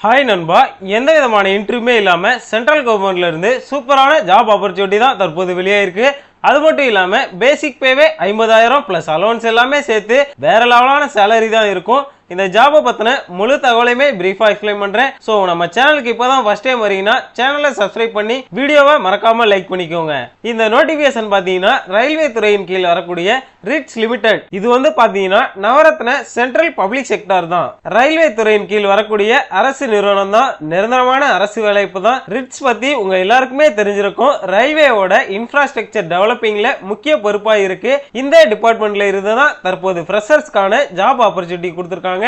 Hi நண்பா, எந்த விதமான இன்டர்வியூமே இல்லாமல் சென்ட்ரல் கவர்மெண்ட்ல இருந்து சூப்பரான ஜாப் ஆப்பர்ச்சுனிட்டி தான் தற்போது வெளியாயிருக்கு. அது மட்டும் இல்லாம பேசிக் பேவே 50,000 பிளஸ் அலோன்ஸ் எல்லாமே சேர்த்து வேற லெவலான சேலரி தான் இருக்கும். இந்த ஜாபை பத்தின முழு தகவலையுமே பிரீஃபா எக்ஸ்பிளைன் பண்றேன். சோ நம்ம சேனலுக்கு இப்பதான் ஃபர்ஸ்ட் டைம் வரீங்கன்னா சேனலை சப்ஸ்கிரைப் பண்ணி வீடியோவை மறக்காம லைக் பண்ணிக்கோங்க. இந்த நோட்டிபிகேஷன் பாத்தீங்கன்னா ரயில்வே துறையின் கீழ் வரக்கூடிய ரிட்ஸ் லிமிடெட், இது வந்து பாத்தீங்கன்னா நவரத்ன சென்ட்ரல் பப்ளிக் செக்டார் தான். ரயில்வே துறையின் கீழ் வரக்கூடிய அரசு நிறுவனம் தான். நிரந்தரமான அரசு வேலைப்பு தான். ரிட்ஸ் பத்தி உங்க எல்லாருக்குமே தெரிஞ்சிருக்கும். ரயில்வேவோட இன்ஃப்ராஸ்ட்ரக்சர் டெவலப்பிங்ல முக்கிய பொறுப்பா இருக்கு. இந்த டிபார்ட்மெண்ட்ல இருந்து தான் தற்போது ஃப்ரெஷர்ஸ்க்கான ஜாப் ஆப்பர்ச்சுனிட்டி கொடுத்திருக்காங்க.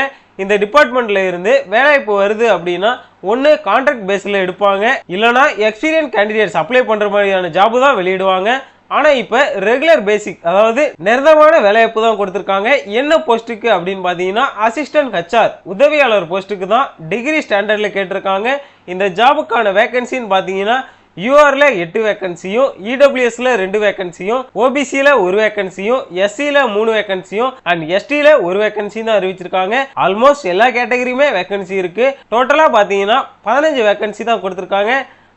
இந்த டிபார்ட்மெண்ட்ல இருந்து வேலைவாய்ப்பு வருது அப்படின்னா ஒன்னு கான்ட்ராக்ட் பேஸ்ல எடுப்பாங்க, இல்லனா எக்ஸ்பீரியன்ஸ் கேண்டிடேட்ஸ் அப்ளை பண்ற மாதிரியான ஜாப் தான் வெளியிடுவாங்க. ஆனா இப்ப ரெகுலர் பேசிக், அதாவது நிரந்தரமான வேலைவாய்ப்பு தான் கொடுத்திருக்காங்க. என்ன போஸ்டுக்கு அப்படின்னு பாத்தீங்கன்னா அசிஸ்டன்ட் HR உதவியாளர் போஸ்டுக்கு தான் டிகிரி ஸ்டாண்டர்ட்ல கேட்டிருக்காங்க. இந்த ஜாபுக்கான வேகன்சின்னு பாத்தீங்கன்னா யூஆர்ல 8 வேகன்சியும், இடபிள்யூஎஸ்ல 2 வேகன்சியும், ஓபிசில 1 வேகன்சியும், எஸ்சில 3 வேகன்சியும் அண்ட் எஸ்டில 1 வேகன்சி தான் அறிவிச்சிருக்காங்க. ஆல்மோஸ்ட் எல்லா கேட்டகரியுமே வேகன்சி இருக்கு. டோட்டலா பாத்தீங்கன்னா 15 வேகன்சி தான் கொடுத்திருக்காங்க.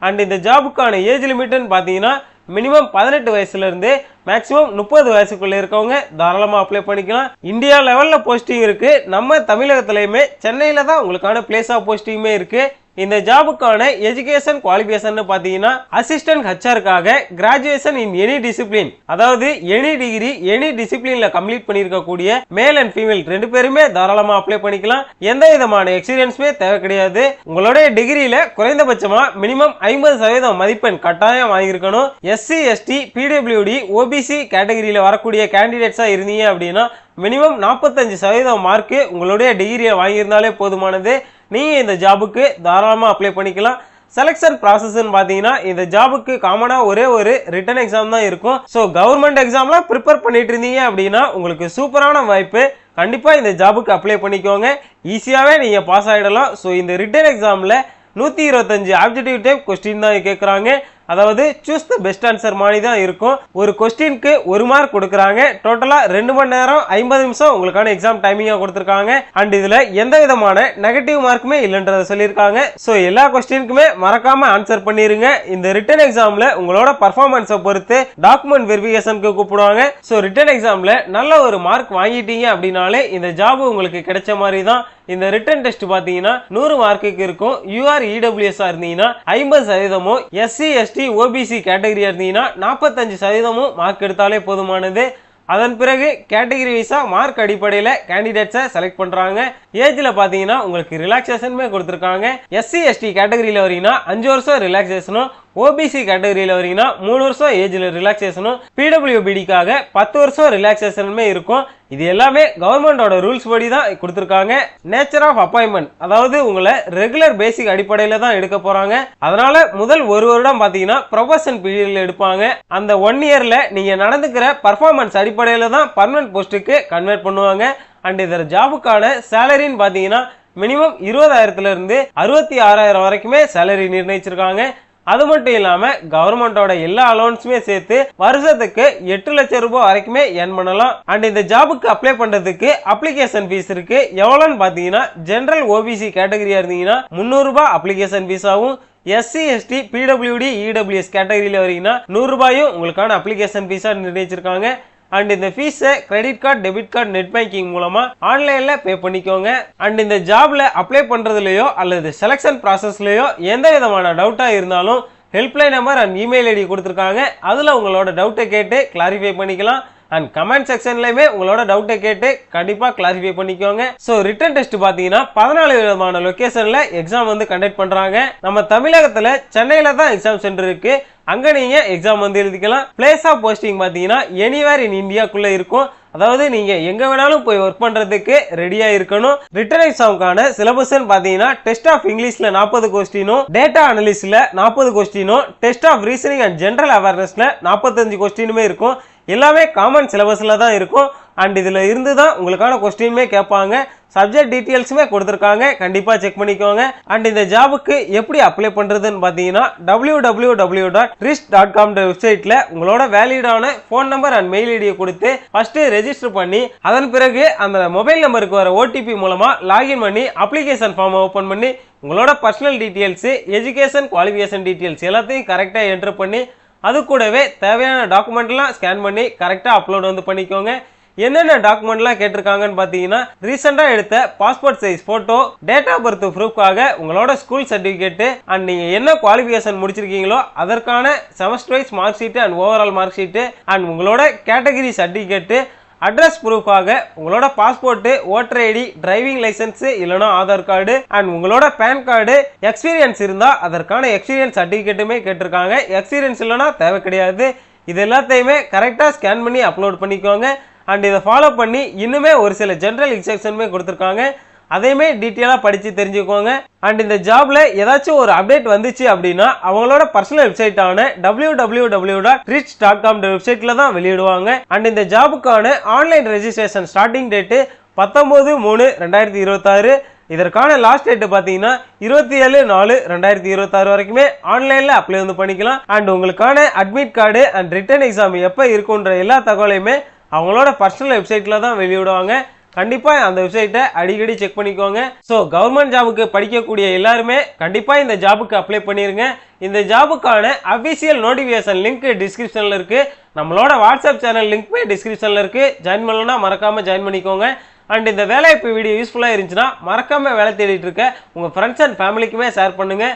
அண்ட் இந்த ஜாபுக்கான ஏஜ் லிமிட்னு பாத்தீங்கன்னா மினிமம் 18 வயசுல இருந்து மேக்ஸிமம் 30 வயசுக்குள்ள இருக்கவங்க தாராளமா அப்ளை பண்ணிக்கலாம். இந்தியா லெவல்ல போஸ்டிங் இருக்கு. நம்ம தமிழகத்திலயுமே சென்னையில தான் உங்களுக்கான பிளேஸ் ஆஃப் போஸ்டிங்குமே இருக்கு. இந்த ஜாபுக்கான எஜுகேஷன் குவாலிஃபிகேஷன் பாத்தீங்கன்னா அசிஸ்டன்ட் HRக்காக கிராஜுவேஷன் இன் எனி டிசிப்ளின், அதாவது எனி டிகிரி எனி டிசிப்ளின்ல கம்ப்ளீட் பண்ணிருக்கக்கூடிய மேல் அண்ட் ஃபீமேல் 2 பேருமே தாராளமா அப்ளை பண்ணிக்கலாம். எந்த விதமான எக்ஸ்பீரியன்ஸுமே தேவை கிடையாது. உங்களுடைய டிகிரியில குறைந்தபட்சமா மினிமம் 50% மதிப்பெண் கட்டாயம் வாங்கியிருக்கணும். SC ST PWD OBC கேட்டகரியில வரக்கூடிய கேண்டிடேட்ஸா இருந்தீங்க அப்படின்னா மினிமம் 45% மார்க் உங்களுடைய டிகிரியை வாங்கியிருந்தாலே போதுமானது. நீங்க இந்த ஜாபுக்கு தாராளமா அப்ளை பண்ணிக்கலாம். செலக்ஷன் ப்ராசஸ் பாத்தீங்கன்னா இந்த ஜாபுக்கு காமனா ஒரே ஒரு ரிட்டன் எக்ஸாம் தான் இருக்கும். ஸோ கவர்மெண்ட் எக்ஸாம்லாம் ப்ரிப்பேர் பண்ணிட்டு இருந்தீங்க அப்படின்னா உங்களுக்கு சூப்பரான வாய்ப்பு. கண்டிப்பா இந்த ஜாபுக்கு அப்ளை பண்ணிக்கோங்க. ஈஸியாவே நீங்க பாஸ் ஆயிடலாம். ஸோ இந்த ரிட்டன் எக்ஸாம்ல 125 ஆப்ஜெக்டிவ் டைப் கொஸ்டின் தான் கேட்கறாங்க. அதாவது சூஸ் த பெஸ்ட் ஆன்சர் மாதிரி தான் இருக்கும். ஒரு கொஸ்டினுக்கு 1 மார்க் கொடுக்கறாங்க. டோட்டலா 2 மணி நேரம் 50 நிமிஷம் உங்களுக்கான எக்ஸாம் டைமிங்கா கொடுத்திருக்காங்க. அண்ட் இதுல எந்த விதமான நெகட்டிவ் மார்க்குமே இல்லைன்றத சொல்லியிருக்காங்க. ஸோ எல்லா கொஸ்டினுக்குமே மறக்காம ஆன்சர் பண்ணிருங்க. இந்த ரிட்டன் எக்ஸாம்ல உங்களோட பர்ஃபார்மன்ஸை பொறுத்து டாக்குமெண்ட் வெரிஃபிகேஷனுக்கு கூப்பிடுவாங்க. ஸோ ரிட்டன் எக்ஸாம்ல நல்ல ஒரு மார்க் வாங்கிட்டீங்க அப்படின்னாலே இந்த ஜாப் உங்களுக்கு கிடைச்ச மாதிரி தான். இந்த ரிட்டன் டெஸ்ட் பாத்தீங்கன்னா 100 மார்க்குக்கு இருக்கும். UR EWS இருந்தீங்கன்னா 50%, SC ST OBC கேட்டகரியா இருந்தீங்கன்னா 45% மார்க் எடுத்தாலே போதுமானது. அதன் பிறகு கேட்டகரி வைஸா மார்க் அடிப்படையில் கேண்டிடேட்ஸை செலக்ட் பண்றாங்க. ஏஜ்ல பாத்தீங்கன்னா உங்களுக்கு ரிலாக்ஸேஷனுமே கொடுத்திருக்காங்க. SC ST கேட்டகரியில வரீங்கன்னா 5 வருஷம் ரிலாக்ஸேஷனும், OBC கேட்டகரியில வரீங்கன்னா 3 வருஷம் ஏஜ்ல ரிலாக்ஸேஷனும், PWBDக்காக 10 வருஷம் ரிலாக்ஸேஷனுமே இருக்கும். இது எல்லாமே கவர்மெண்டோட ரூல்ஸ் படி தான் கொடுத்திருக்காங்க. நேச்சர் ஆஃப் அப்பாயின்மெண்ட், அதாவது உங்களை ரெகுலர் பேசிக் அடிப்படையில தான் எடுக்க போறாங்க. அதனால முதல் 1 வருடம் பாத்தீங்கன்னா ப்ரொபஷன் பீரியட்ல எடுப்பாங்க. அந்த 1 இயர்ல நீங்க நடந்துக்கிற பர்ஃபார்மன்ஸ் அடிப்படையில தான் பர்மனன்ட் போஸ்ட்டுக்கு கன்வெர்ட் பண்ணுவாங்க. அண்ட் இந்த ஜாபுக்கான சேலரின்னு பாத்தீங்கன்னா மினிமம் 20,000 இருந்து 66,000 வரைக்குமே சேலரி நிர்ணயிச்சிருக்காங்க. அது மட்டும் இல்லாம கவர்மெண்டோட எல்லா அலோன்ஸுமே சேர்த்து வருஷத்துக்கு 8 லட்சம் ரூபாய் வரைக்குமே ஏர்ன் பண்ணலாம். அண்ட் இந்த ஜாபுக்கு அப்ளை பண்றதுக்கு அப்ளிகேஷன் ஃபீஸ் இருக்கு. எவ்வளவுன்னு பாத்தீங்கன்னா ஜெனரல் OBC கேட்டகரியா இருந்தீங்கன்னா 300 ரூபாய் அப்ளிகேஷன் ஃபீஸ் ஆகும். SC ST PWD EWS கேட்டகரியில வரீங்கன்னா 100 ரூபாயும் உங்களுக்கான அப்ளிகேஷன் ஃபீஸா நிர்ணயிச்சிருக்காங்க. அண்ட் இந்த ஃபீஸை credit card, debit card, net banking மூலமா ஆன்லைன்ல பே பண்ணிக்கோங்க. அண்ட் இந்த ஜாப்ல அப்ளை பண்றதுலயோ அல்லது செலக்ஷன் ப்ராசஸ்லயோ எந்த விதமான டவுட்டா இருந்தாலும் helpline number and email ID கொடுத்திருக்காங்க. அதுல உங்களோட டவுட்டை கேட்டு கிளாரிஃபை பண்ணிக்கலாம். அண்ட் கமெண்ட் செக்ஷன்லயுமே உங்களோட டவுட்டை கேட்டு கண்டிப்பா கிளாரிஃபை பண்ணிக்கோங்க. சோ ரிட்டன் டெஸ்ட் பாத்தீங்கன்னா 14 விதமான லொகேஷன்ல எக்ஸாம் வந்து கண்டக்ட் பண்றாங்க. நம்ம தமிழகத்துல சென்னையில தான் எக்ஸாம் சென்டர் இருக்கு. அங்க நீங்க எக்ஸாம் வந்து எழுதிக்கலாம். பிளேஸ் ஆஃப் போஸ்டிங் பாத்தீங்கன்னா எனிவேர் இன் இந்தியாக்குள்ள இருக்கும். அதாவது நீங்க எங்க வேணாலும் போய் ஒர்க் பண்றதுக்கு ரெடியா இருக்கணும். ரிட்டன் எக்ஸாமுக்கான சிலபஸ் பாத்தீங்கன்னா டெஸ்ட் ஆஃப் இங்கிலீஷ்ல 40 கொஸ்டினும், டேட்டா அனலிஸ்ட்ல 40 கொஸ்டினும், test of reasoning and general அவேர்னஸ்ல 45 கொஸ்டினுமே இருக்கும். எல்லாமே காமன் சிலபஸ்ல தான் இருக்கும். அண்ட் இதுல இருந்து தான் உங்களுக்கான கொஸ்டினுமே கேட்பாங்க. சப்ஜெக்ட் டீடைல்ஸுமே கொடுத்திருக்காங்க, கண்டிப்பா செக் பண்ணிக்கோங்க. அண்ட் இந்த ஜாபுக்கு எப்படி அப்ளை பண்றதுன்னு பாத்தீங்கன்னா www.rist.com வெப்சைட்ல உங்களோட வேலிடான போன் நம்பர் அண்ட் மெயில் ஐடியை கொடுத்து ஃபர்ஸ்ட் ரெஜிஸ்டர் பண்ணி அதன் பிறகு அந்த மொபைல் நம்பருக்கு வர OTP மூலமா லாகின் பண்ணி அப்ளிகேஷன் ஃபார்மை ஓபன் பண்ணி உங்களோட personal details, education qualification details எல்லாத்தையும் கரெக்டா என்டர் பண்ணி அது கூடவே தேவையான டாக்குமெண்ட்லாம் ஸ்கேன் பண்ணி கரெக்டா அப்லோட் வந்து பண்ணிக்கோங்க. என்னென்ன டாக்குமெண்ட்லாம் கேட்டிருக்காங்கன்னு பார்த்தீங்கன்னா ரீசெண்டா எடுத்த passport size photo, date of birth ப்ரூஃப்காக உங்களோட ஸ்கூல் சர்டிஃபிகேட் அண்ட் நீங்க என்ன குவாலிஃபிகேஷன் முடிச்சிருக்கீங்களோ அதற்கான semester wise mark sheet and overall mark sheet and உங்களோட கேட்டகரி சர்டிஃபிகேட், அட்ரஸ் ப்ரூஃபாக உங்களோட passport, voter ID, driving license இல்லைனா ஆதார் கார்டு அண்ட் உங்களோட பேன் கார்டு, எக்ஸ்பீரியன்ஸ் இருந்தா அதற்கான எக்ஸ்பீரியன்ஸ் சர்டிஃபிகேட்டுமே கேட்டிருக்காங்க. எக்ஸ்பீரியன்ஸ் இல்லைனா தேவை கிடையாது. இது எல்லாத்தையுமே கரெக்டாக ஸ்கேன் பண்ணி அப்லோட் பண்ணிக்கோங்க. அண்ட் இதை ஃபாலோ பண்ணி இன்னுமே ஒரு சில ஜெனரல் இன்ஸ்ட்ரக்ஷனுமே கொடுத்துருக்காங்க, அதையுமே டீட்டெயிலாக படித்து தெரிஞ்சுக்கோங்க. அண்ட் இந்த ஜாப்ல ஏதாச்சும் ஒரு அப்டேட் வந்துச்சு அப்படின்னா அவங்களோட பர்சனல் வெப்சைட்டான www.rich.com வெப்சைட்ல தான் வெளியிடுவாங்க. அண்ட் இந்த ஜாபுக்கான ஆன்லைன் ரெஜிஸ்ட்ரேஷன் ஸ்டார்டிங் டேட்டு 19/3/2026. இதற்கான லாஸ்ட் டேட் பார்த்தீங்கன்னா 27/4/2026 வரைக்குமே ஆன்லைன்ல அப்ளை வந்து பண்ணிக்கலாம். அண்ட் உங்களுக்கான admit card and written exam எப்போ இருக்குன்ற எல்லா தகவலையுமே அவங்களோட பர்சனல் வெப்சைட்ல தான் வெளியிடுவாங்க. கண்டிப்பா அந்த வெப்சைட்டை அடிக்கடி செக் பண்ணிக்கோங்க. ஸோ கவர்மெண்ட் ஜாபுக்கு படிக்கக்கூடிய எல்லாருமே கண்டிப்பா இந்த ஜாபுக்கு அப்ளை பண்ணிருங்க. இந்த ஜாபுக்கான அபிஷியல் நோட்டிபிகேஷன் லிங்க் டிஸ்கிரிப்ஷன்ல இருக்கு. நம்மளோட வாட்ஸ்அப் சேனல் லிங்க்மே டிஸ்கிரிப்ஷன்ல இருக்கு. ஜாயின் பண்ணலன்னா மறக்காம ஜாயின் பண்ணிக்கோங்க. அண்ட் இந்த வேலைவாய்ப்பு வீடியோ யூஸ்ஃபுல்லா இருந்துச்சுன்னா மறக்காம வேலை தேடிட்டு இருக்க உங்க ஃப்ரெண்ட்ஸ் அண்ட் ஃபேமிலிக்குமே ஷேர் பண்ணுங்க.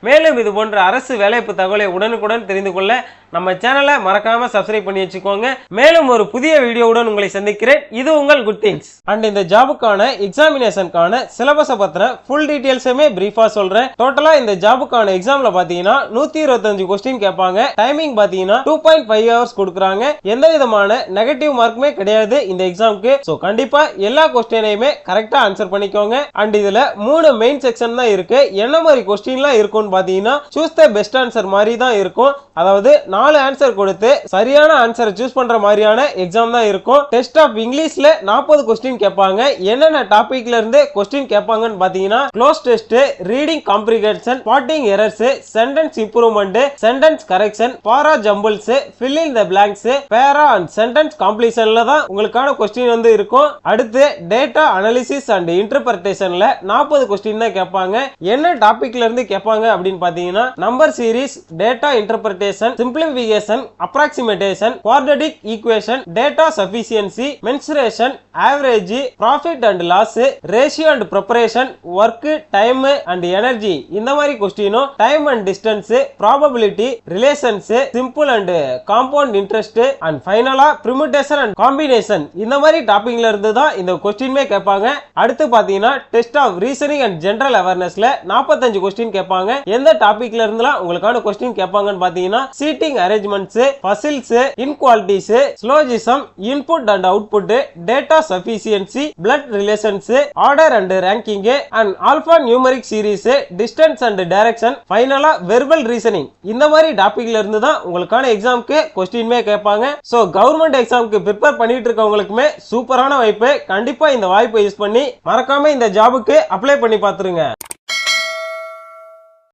மேலும் இது போன்ற அரசு வேலைவாய்ப்பு தகவலை உடனுக்குடன் தெரிந்து கொள்ள நம்ம சேனலை மறக்காம சப்ஸ்கிரைப் பண்ணி வச்சுக்கோங்க. மேலும் ஒரு புதிய வீடியோவுடன் உங்களை சந்திக்கிறேன். இது உங்கள் குட் திங்ஸ். அண்ட் இந்த ஜாபுக்கான எக்ஸாமினேஷனுக்கான சிலபஸை பத்தின ஃபுல் டீடைல்ஸுமே பிரீஃபா சொல்றேன். டோட்டலா இந்த ஜாபுக்கான எக்ஸாம்ல பாத்தீங்கன்னா 125 கொஸ்டின் கேட்பாங்க. டைமிங் பாத்தீங்கன்னா 2.5 hours கொடுக்குறாங்க. எந்த விதமான நெகட்டிவ் மார்க்குமே கிடையாது இந்த எக்ஸாமுக்கு. சோ கண்டிப்பா எல்லா கொஸ்டினையுமே கரெக்டா ஆன்சர் பண்ணிக்கோங்க. அண்ட் இதுல 3 மெயின் செக்ஷன் தான் இருக்கு. என்ன மாதிரி கொஸ்டின்லாம் இருக்கும்னு பாத்தீங்கன்னா சூஸ் த பெஸ்ட் ஆன்சர் மாதிரி தான் இருக்கும். அதாவது 4 ஆன்சர் கொடுத்து சரியான ஆன்சரை சூஸ் பண்ற மாதிரியான எக்ஸாம் தான் இருக்கும். டெஸ்ட் ஆஃப் இங்கிலீஷ்ல 40 கொஸ்டின் கேட்பாங்க. என்னென்ன டாபிக்ல இருந்து கொஸ்டின் கேட்பாங்கன்னு பாத்தீங்கன்னா cloze test, reading comprehension, spotting errors, sentence improvement, sentence correction, para jumbles, fill in the blanks, para and sentence கம்ப்ளீஷன்ல தான் உங்களுக்கான கொஸ்டின் வந்து இருக்கும். அடுத்து டேட்டா அனாலிசிஸ் அண்ட் இன்டர்பிரேஷன்ல 40 கொஸ்டின் தான் கேட்பாங்க. என்ன டாபிக்ல இருந்து கேட்பாங்க அப்படின்னு பாத்தீங்கன்னா number series, data interpretation, simplification, approximation, quadratic equation, data sufficiency, mensuration, average, profit and loss, ratio and preparation, work, time and energy இந்த மாதிரி கொஸ்டினும், time and distance, probability, relations, simple and compound interest and ஃபைனலா permutation and combination இந்த மாதிரி டாபிக்ல இருந்து தான் இந்த கொஸ்டின்மே கேட்பாங்க. அடுத்து பாத்தீங்கன்னா test of reasoning and general அவேர்னஸ்ல 45 கொஸ்டின் கேட்பாங்க. எந்த டாபிக்ல இருந்துலாம் உங்களுக்கான கொஸ்டின் கேட்பாங்கன்னு பாத்தீங்கன்னா seating arrangements, puzzles, inequalities, syllogism, input and output, data sufficiency, blood relations, order and ranking and alpha numeric series, distance and direction, ஃபைனலா வெர்பல் ரீசனிங் இந்த மாதிரி டாபிக்ல இருந்து தான் உங்களுக்கான எக்ஸாம்க்கு கொஸ்டின்மே கேட்பாங்க. சோ கவர்மெண்ட் எக்ஸாம்க்கு ப்ரிப்பேர் பண்ணிட்டு இருக்கவங்களுக்குமே சூப்பரான வாய்ப்பு. கண்டிப்பா இந்த வாய்ப்பை யூஸ் பண்ணி மறக்காம இந்த ஜாபுக்கு அப்ளை பண்ணி பாத்துருங்க.